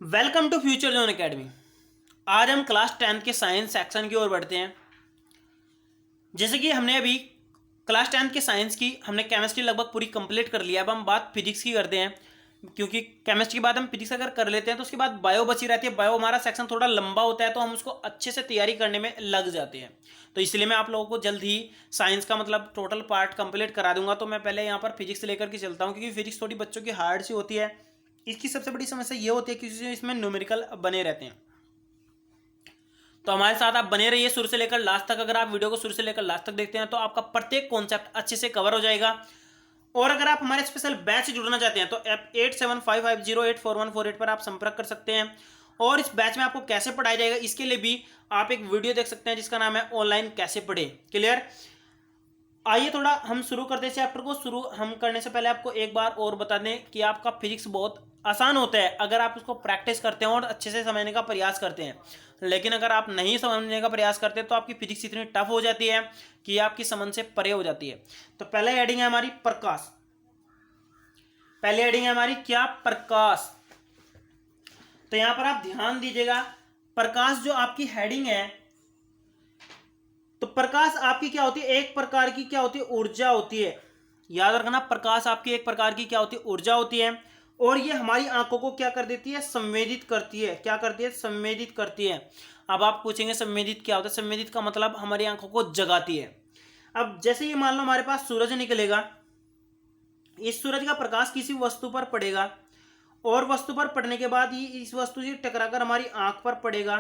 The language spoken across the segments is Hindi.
Welcome to future zone academy. आज हम क्लास 10th के साइंस सेक्शन की ओर बढ़ते हैं। जैसे कि हमने अभी क्लास 10th के साइंस की हमने केमिस्ट्री लगभग पूरी कंप्लीट कर लिया। अब हम बात फिजिक्स की करते हैं, क्योंकि केमिस्ट्री के बाद हम फिजिक्स अगर कर लेते हैं तो उसके बाद बायो बची रहती है। बायो हमारा सेक्शन थोड़ा लंबा होता है तो हम उसको अच्छे से तैयारी करने में लग जाते हैं। तो इसलिए मैं आप लोगों को जल्द ही साइंस का मतलब टोटल पार्ट कंप्लीट करा दूंगा। तो मैं पहले यहाँ पर फिजिक्स लेकर के चलता हूँ, क्योंकि फिजिक्स थोड़ी बच्चों की हार्ड सी होती है। इसकी सबसे बड़ी समस्या ये होती है कि इसमें न्यूमेरिकल बने रहते हैं। तो हमारे साथ आप बने रहिए शुरू से लेकर लास्ट तक। अगर आप वीडियो को शुरू से लेकर लास्ट तक देखते हैं तो आपका प्रत्येक कॉन्सेप्ट अच्छे से कवर हो जाएगा। और अगर आप हमारे स्पेशल बैच से जुड़ना चाहते हैं तो 8755084148 पर आप संपर्क कर सकते हैं। और इस बैच में आपको कैसे पढ़ाया जाएगा इसके लिए भी आप एक वीडियो देख सकते हैं जिसका नाम है ऑनलाइन कैसे पढ़े। क्लियर। आइए थोड़ा हम शुरू करते हैं चैप्टर को। शुरू हम करने से पहले आपको एक बार और बता दें कि आपका फिजिक्स बहुत आसान होता है अगर आप उसको प्रैक्टिस करते हैं और अच्छे से समझने का प्रयास करते हैं। लेकिन अगर आप नहीं समझने का प्रयास करते तो आपकी फिजिक्स इतनी टफ हो जाती है कि आपकी समझ से परे हो जाती है। तो पहले हेडिंग है हमारी प्रकाश। पहले हेडिंग है हमारी क्या? प्रकाश। तो यहां पर आप ध्यान दीजिएगा, प्रकाश जो आपकी हेडिंग है, तो प्रकाश आपकी क्या होती है? एक प्रकार की क्या होती है? ऊर्जा होती है। याद रखना, प्रकाश आपकी एक प्रकार की क्या होती है? ऊर्जा होती है। और ये हमारी आंखों को क्या कर देती है? संवेदित करती है। क्या करती है? संवेदित करती है। अब आप पूछेंगे संवेदित क्या होता है? संवेदित का मतलब हमारी आंखों को जगाती है। अब जैसे ये मान लो हमारे पास सूरज निकलेगा, इस सूरज का प्रकाश किसी वस्तु पर पड़ेगा और वस्तु पर पड़ने के बाद ये इस वस्तु से टकराकर हमारी आंख पर पड़ेगा।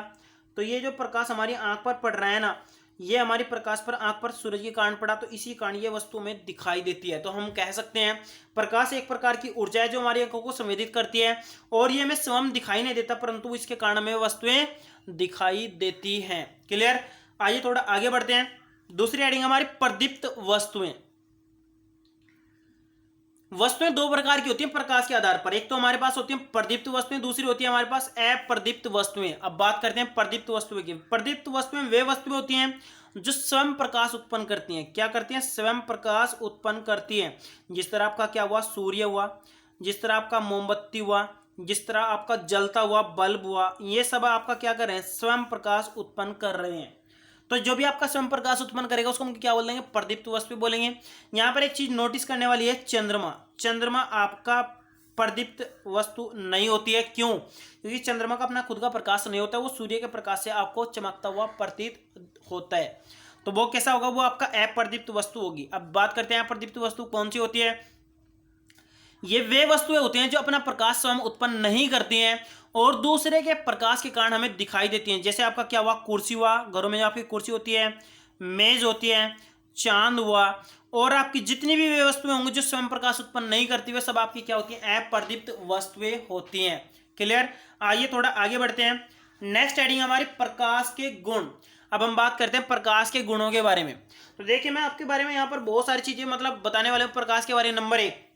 तो ये जो प्रकाश हमारी आंख पर पड़ रहा है ना, ये हमारी प्रकाश पर आंख पर सूरज के कारण पड़ा, तो इसी कारण ये वस्तु हमें दिखाई देती है। तो हम कह सकते हैं प्रकाश एक प्रकार की ऊर्जा है जो हमारी आंखों को संवेदित करती है। और ये हमें स्वयं दिखाई नहीं देता, परंतु इसके कारण हमें वस्तुएं दिखाई देती हैं। क्लियर। आइए थोड़ा आगे बढ़ते हैं। दूसरी हेडिंग हमारी प्रदीप्त वस्तुएं। वस्तुएं दो प्रकार की होती हैं प्रकाश के आधार पर। एक तो हमारे पास होती हैं प्रदीप्त वस्तुएं, दूसरी होती है हमारे पास अप्रदीप्त वस्तुएं। अब बात करते हैं प्रदीप्त वस्तुएं की। प्रदीप्त वस्तुएं वे वस्तुएं होती हैं जो स्वयं प्रकाश उत्पन्न करती हैं। क्या करती हैं? स्वयं प्रकाश उत्पन्न करती हैं। जिस तरह आपका क्या हुआ? सूर्य हुआ, जिस तरह आपका मोमबत्ती हुआ, जिस तरह आपका जलता हुआ बल्ब हुआ, ये सब आपका क्या कर रहे हैं? स्वयं प्रकाश उत्पन्न कर रहे हैं। तो जो भी आपका स्वयं प्रकाश उत्पन्न करेगा उसको हम क्या बोल देंगे? प्रदीप्त वस्तु बोलेंगे। यहां पर एक चीज नोटिस करने वाली है, चंद्रमा। चंद्रमा आपका प्रदीप्त वस्तु नहीं होती है। क्यों? क्योंकि चंद्रमा का अपना खुद का प्रकाश नहीं होता है, वो सूर्य के प्रकाश से आपको चमकता हुआ प्रतीत होता है। तो वो कैसा होगा? वो आपका अप्रदीप्त वस्तु होगी। अब बात करते हैं अप्रदीप्त वस्तु कौन सी होती है। ये वे वस्तुएं होती हैं जो अपना प्रकाश स्वयं उत्पन्न नहीं करती हैं और दूसरे के प्रकाश के कारण हमें दिखाई देती हैं। जैसे आपका क्या हुआ? कुर्सी हुआ, घरों में जो आपकी कुर्सी होती है, मेज होती है, चांद हुआ, और आपकी जितनी भी वे वस्तुएं होंगी जो स्वयं प्रकाश उत्पन्न नहीं करती, वे सब आपकी क्या होती हैं? अप्रदीप्त वस्तुएं होती हैं। क्लियर। आइए थोड़ा आगे बढ़ते हैं। नेक्स्ट हेडिंग हमारी प्रकाश के गुण। अब हम बात करते हैं प्रकाश के गुणों के बारे में। तो देखिए, मैं आपके बारे में यहाँ पर बहुत सारी चीजें मतलब बताने वाले हूँ प्रकाश के बारे में। नंबर एक,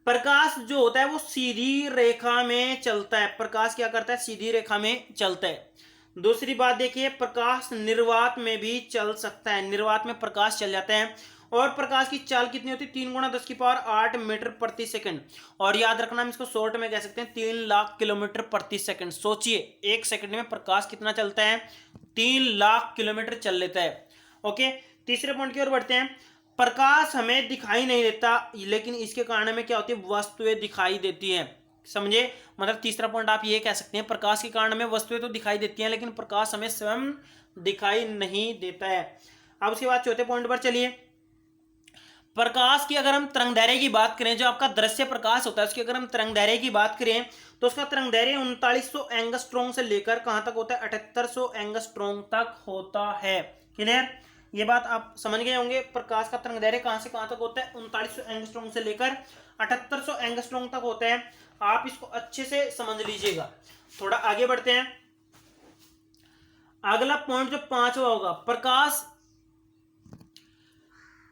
प्रकाश जो होता है वो सीधी रेखा में चलता है। प्रकाश क्या करता है? सीधी रेखा में चलता है। दूसरी बात देखिए, प्रकाश निर्वात में भी चल सकता है। निर्वात में प्रकाश चल जाता है। और प्रकाश की चाल कितनी होती है? 3 × 10⁸ मीटर प्रति सेकंड। और याद रखना, हम इसको शॉर्ट में कह सकते हैं 3 लाख किलोमीटर प्रति सेकंड। सोचिए, एक सेकंड में प्रकाश कितना चलता है? 3 लाख किलोमीटर चल लेता है। ओके। तीसरे पॉइंट की ओर बढ़ते हैं। प्रकाश हमें दिखाई नहीं देता, लेकिन इसके कारण हमें क्या होती है? वस्तुएं दिखाई देती हैं। समझे? मतलब तीसरा पॉइंट आप ये कह सकते हैं, प्रकाश के कारण हमें वस्तुएं तो दिखाई देती हैं लेकिन प्रकाश हमें स्वयं दिखाई नहीं देता है। अब उसके बाद चौथे पॉइंट पर चलिए। प्रकाश की अगर हम तरंगदैर्घ्य की बात करें, जो आपका दृश्य प्रकाश होता है उसकी अगर हम तरंगदैर्घ्य की बात करें तो उसका तरंगदैर्घ्य 3900 एंगस्ट्रॉम से लेकर कहां तक होता है? 7800 एंगस्ट्रॉम तक होता है। क्लियर। ये बात आप समझ गए होंगे। प्रकाश का तरंगदैर्घ्य कहां से कहां तक होता है? 3900 एंगस्ट्रॉम से लेकर 7800 एंगस्ट्रॉम तक होता है। आप इसको अच्छे से समझ लीजिएगा। थोड़ा आगे बढ़ते हैं। अगला पॉइंट जो पांचवा होगा, प्रकाश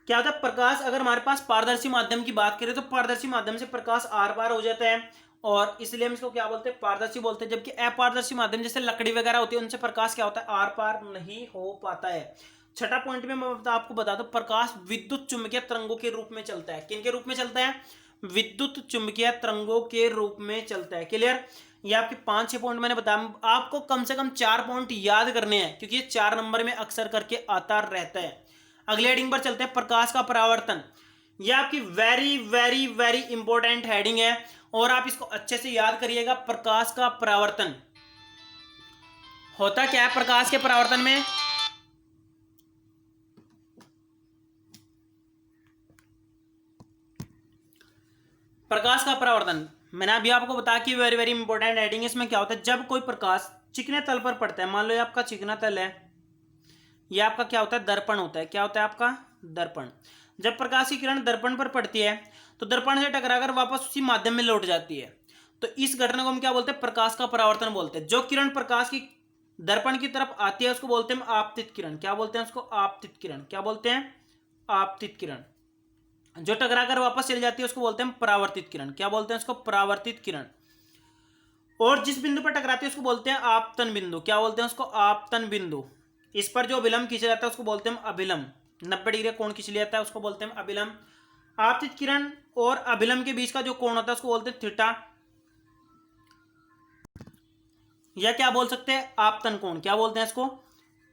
क्या होता है? प्रकाश अगर हमारे पास पारदर्शी माध्यम की बात करें तो पारदर्शी माध्यम से प्रकाश आर पार हो जाता है और इसलिए हम इसको क्या बोलते हैं? पारदर्शी बोलते हैं। जबकि अपारदर्शी माध्यम जैसे लकड़ी वगैरह होती है उनसे प्रकाश क्या होता है? आर पार नहीं हो पाता है। छठा पॉइंट में मैं आपको बता दूं, प्रकाश विद्युत चुम्बकीय तरंगों के रूप में चलता है। किन के रूप में चलता है? विद्युत चुंबकीय तरंगों के रूप में चलता है। क्लियर? ये आपके 5-6 पॉइंट मैंने बताया, आपको कम से कम 4 पॉइंट याद करने हैं क्योंकि ये 4 नंबर में अक्सर करके आता रहता है। अगले हेडिंग पर चलते हैं, प्रकाश का परावर्तन। ये आपकी very very very important heading है और आप इसको अच्छे से याद करिएगा। प्रकाश का परावर्तन होता क्या है? प्रकाश के परावर्तन में प्रकाश का परावर्तन मैंने अभी आपको बताया कि वेरी वेरी इंपॉर्टेंट हेडिंग है। इसमें क्या होता है, जब कोई प्रकाश चिकने तल पर पड़ता है, मान लो ये आपका चिकना तल है, ये आपका क्या होता है, दर्पण होता है। क्या होता है आपका? दर्पण। जब प्रकाश की किरण दर्पण पर पड़ती है तो दर्पण से टकराकर वापस उसी माध्यम में लौट जाती है। तो इस घटना को हम क्या बोलते हैं? प्रकाश का परावर्तन बोलते हैं। जो किरण प्रकाश की दर्पण की तरफ आती है उसको बोलते हैं आपतित किरण। क्या बोलते हैं उसको? आपतित किरण। क्या बोलते हैं? आपतित किरण। जो टकराकर वापस चली जाती है उसको बोलते हैं परावर्तित किरण। क्या बोलते हैं उसको? परावर्तित किरण। और जिस बिंदु पर टकराती है उसको बोलते हैं आपतन बिंदु। क्या बोलते हैं उसको? आपतन बिंदु। इस पर जो अभिलंब खींचा जाता है उसको बोलते हैं अभिलंब। 90 डिग्री कोण खींच लिया जाता है उसको बोलते हैं अभिलंब। आपतित किरण और अभिलंब के बीच का जो कोण होता है उसको बोलते हैं थीटा, या क्या बोल सकते हैं? आपतन कोण। क्या बोलते हैं इसको?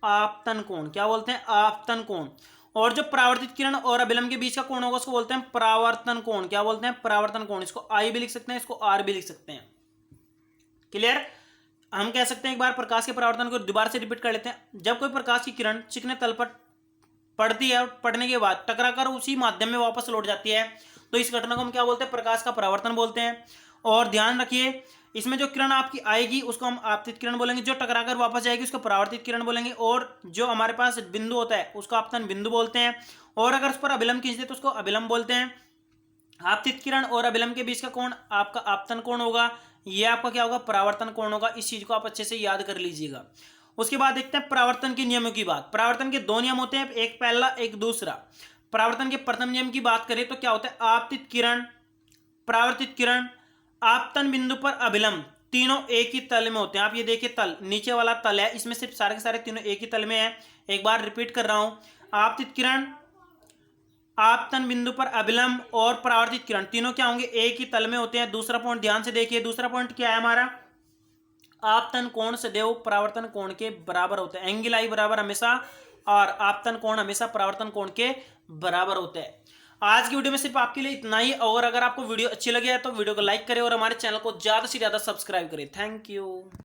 आपतन कोण। क्या बोलते हैं? आपतन कोण। और जो परावर्तित किरण और अभिलंब के बीच का कोण होगा उसको बोलते हैं परावर्तन कोण। क्या बोलते हैं? परावर्तन कोण। इसको आई भी लिख सकते हैं, इसको आर भी लिख सकते हैं। क्लियर? हम कह सकते हैं, एक बार प्रकाश के परावर्तन को दोबारा से रिपीट कर लेते हैं। जब कोई प्रकाश की किरण चिकने तल पर पड़ती है और पड़ने के बाद टकराकर उसी माध्यम में वापस लौट जाती है तो इस घटना को हम क्या बोलते हैं? प्रकाश का परावर्तन बोलते हैं। और ध्यान रखिए, इसमें जो किरण आपकी आएगी उसको हम आपतित किरण बोलेंगे, जो टकराकर वापस जाएगी उसको परावर्तित किरण बोलेंगे, और जो हमारे पास बिंदु होता है उसको आपतन बिंदु बोलते हैं। और अगर उस पर अभिलंब खींचते तो उसको अभिलंब बोलते हैं। आपतित किरण और अभिलंब के बीच का कोण आपका आपतन कोण होगा, ये आपका क्या होगा? परावर्तन कोण होगा। इस चीज को आप अच्छे से याद कर लीजिएगा। उसके बाद देखते हैं परावर्तन के नियमों की बात। परावर्तन के 2 नियम होते हैं, एक पहला एक दूसरा। परावर्तन के प्रथम नियम की बात करें तो क्या होता है? आपतित किरण, परावर्तित किरण, आपतन बिंदु पर अभिलंब, तीनों एक ही तल में होते हैं। आप ये देखिए, तल नीचे वाला तल है, इसमें सिर्फ सारे के सारे तीनों एक ही तल में है। एक बार रिपीट कर रहा हूं, आपतित किरण, आपतन बिंदु पर अभिलंब और परावर्तित किरण तीनों क्या होंगे? एक ही तल में होते हैं। दूसरा पॉइंट ध्यान से देखिए, दूसरा पॉइंट क्या है हमारा? आपतन कोण सदैव परावर्तन कोण के बराबर होता है। एंगल आई बराबर हमेशा, और आपतन कोण हमेशा परावर्तन कोण के बराबर होता है। आज की वीडियो में सिर्फ आपके लिए इतना ही, और अगर आपको वीडियो अच्छी लगी है तो वीडियो को लाइक करें और हमारे चैनल को ज्यादा से ज्यादा सब्सक्राइब करें। Thank you.